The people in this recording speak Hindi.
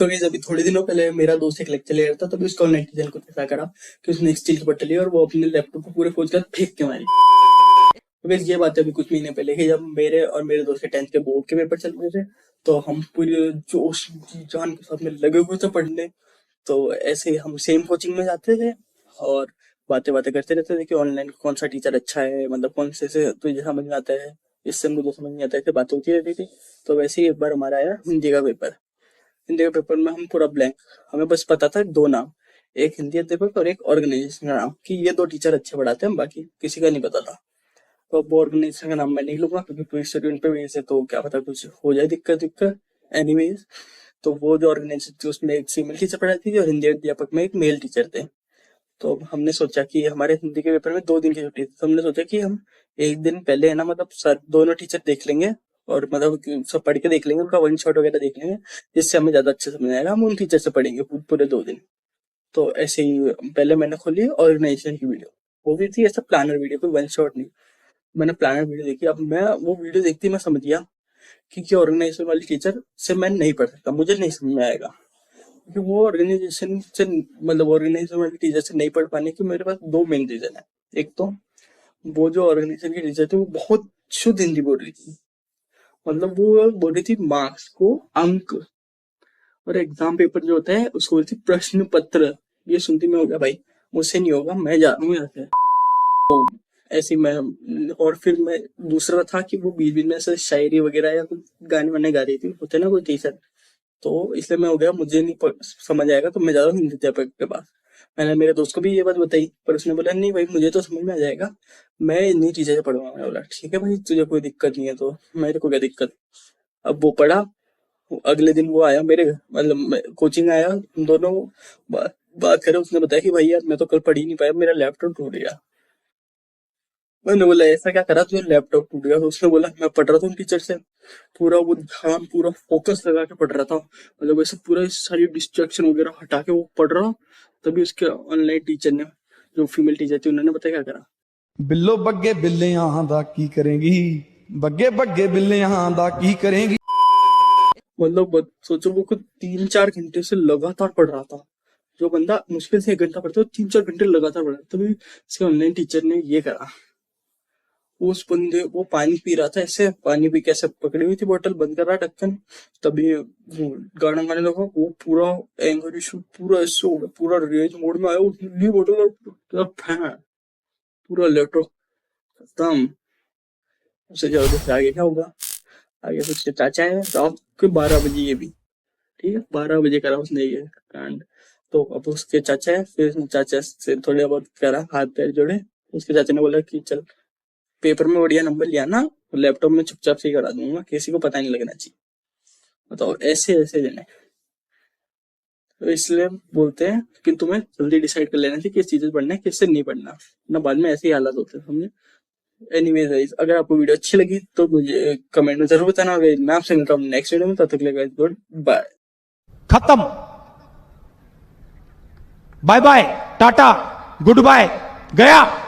तो guys, अभी थोड़े दिनों पहले मेरा दोस्त एक लेक्चर ले रहा था, तभी उसका ऑनलाइन टीचर को ऐसा करा कि उसने एक स्टील की बट्टी ली और वो अपने लैपटॉप को पूरे खोज कर फेंक के मारी। तो guys, ये बात है अभी कुछ महीने पहले की, जब मेरे और मेरे दोस्त के 10th के बोर्ड के पेपर चल रहे थे, तो हम पूरे जोश जी जान के साथ में लगे हुए थे पढ़ने। तो ऐसे ही हम सेम कोचिंग में जाते थे और बातें बातें करते रहते थे कि ऑनलाइन कौन सा टीचर अच्छा है, मतलब कौन से तुझे समझ में आता है, इससे मुझे समझ नहीं आता है, बातें होती रहती थी। तो वैसे ही एक बार हमारा आया हिंदी का पेपर। हिंदी के पेपर में हम पूरा ब्लैंक, हमें बस पता था दो नाम, एक हिंदी अध्यापक और एक ऑर्गेनाइजेशन का नाम, कि ये दो टीचर अच्छे पढ़ाते हैं, बाकी किसी का नहीं पता था। तो अब ऑर्गेनाइजेशन का नाम मैं नहीं लूंगा क्योंकि कोई स्टूडेंट पे बेस है, तो क्या पता कुछ हो जाए दिक्कत दिक्कत। एनीवेज, तो वो जो ऑर्गेनाइजेशन थी उसमें एक फीमेल टीचर पढ़ाती थी और हिंदी अध्यापक में एक मेल टीचर थे। तो अब हमने सोचा कि हमारे हिंदी के पेपर में 2 दिन की छुट्टी थी, तो हमने सोचा कि हम एक दिन पहले है ना, मतलब सर दोनों टीचर देख लेंगे और मतलब सब पढ़ के देख लेंगे, उनका वन शॉट वगैरह देख लेंगे, जिससे हमें ज्यादा अच्छे समझ आएगा। हम उन टीचर से पढ़ेंगे पूरे 2 दिन। तो ऐसे ही पहले मैंने खोली ऑर्गेनाइजेशन की वीडियो, वो भी थी ऐसा प्लानर वीडियो, कोई वन शॉट नहीं। मैंने प्लानर वीडियो देखी। अब मैं वो वीडियो देखती मैं समझ गया कि ऑर्गेनाइजेशन वाली टीचर से मैं नहीं पढ़ सकता, मुझे नहीं समझ में आएगा, क्योंकि वो ऑर्गेनाइजेशन से, मतलब ऑर्गेनाइजेशन वाली टीचर से नहीं पढ़ पाने की मेरे पास दो मेन रीजन है। एक तो वो जो ऑर्गेनाइजेशन की टीचर थी वो बहुत शुद्ध हिंदी बोल रही थी, मतलब वो बोल रही थी मार्क्स को अंक, और एग्जाम पेपर जो होता है उसको बोलती प्रश्न पत्र। ये सुनती मैं हो गया भाई मुझसे नहीं होगा, मैं जा रहा हूँ यहाँ से। ऐसे ही मैं, और फिर मैं दूसरा था कि वो बीच बीच में ऐसे शायरी वगैरह या कुछ गाने वाने गा रही थी, होते ना कोई टीचर, तो इसलिए मैं हो गया मुझे नहीं समझ आएगा, तो मैं जा रहा हूँ हिंदी अध्यापक के पास। मैंने मेरे दोस्त को भी ये बात बताई, पर उसने बोला नहीं भाई मुझे तो समझ में आ जाएगा, मैं इन्हीं चीजें से पढ़ूंगा। मैं बोला ठीक है भाई, तुझे कोई दिक्कत नहीं है तो मेरे को क्या दिक्कत। अब वो पढ़ा, अगले दिन वो आया मेरे, मतलब कोचिंग आया, हम दोनों बात करें। उसने बताया कि भाई यार मैं तो कल पढ़ ही नहीं पाया, मेरा लैपटॉप टूट गया। मैंने बोला ऐसा क्या करा तुझे लैपटॉप टूट गया? तो उसने बोला मैं पढ़ रहा था उन टीचर से, पूरा वो ध्यान पूरा फोकस लगा के पढ़ रहा था, मतलब ऐसे पूरा सारी डिस्ट्रैक्शन वगैरह हटा के वो पढ़ रहा। तभी उसके ऑनलाइन टीचर ने, जो फीमेल टीचर थी, उन्होंने बताया क्या करा। बिल्लो बग्गे बिल्लियां दा की करेंगी, बग्गे बग्गे बिल्लियां दा की करेंगी। मतलब सोचो वो खुद 3-4 घंटे से लगातार पढ़ रहा था। जो बंदा मुश्किल से 1 घंटा पढ़ता है, 3-4 घंटे लगातार पढ़ रहा था। तभी उसके ऑनलाइन टीचर ने ये करा, उस बंदे वो पानी पी रहा था, ऐसे पानी पी के ऐसे पकड़ी हुई थी बोतल, बंद कर रहा ढक्कन, तभी वो गाना गाने लगा। वो पूरा एंगर इशू पूरा ऐसे हो गया, पूरा रेज मोड में आया, उसने ली बोतल और पूरा फैन, पूरा लैपटॉप खत्म। उससे जल्दी से आगे क्या होगा, आगे तो उसके चाचा है, रात के 12 बजे, ये भी ठीक है 12 बजे करा उसने ये कांड। तो अब उसके चाचा है, फिर उसने चाचा से थोड़े बहुत करा, हाथ पैर जोड़े। उसके चाचा ने बोला कि चल पेपर में बढ़िया नंबर लिया ना, लैपटॉप में चुपचाप से ही करा दूंगा, किसी को पता नहीं लगना चाहिए। बताओ ऐसे ऐसे जने। तो इसलिए बोलते हैं कि तुम्हें जल्दी डिसाइड कर लेना चाहिए किस चीज से पढ़ना है, किससे नहीं पढ़ना, ना बाद में ऐसे ही हालात होते हैं, समझे। एनीवेज, अगर आपको वीडियो अच्छी लगी तो मुझे कमेंट में जरूर बताना। मैं आपसे मिलता हूँ नेक्स्ट वीडियो में, तब तक के लिए गुड बाय। खत्म, bye bye, tata, goodbye, गया।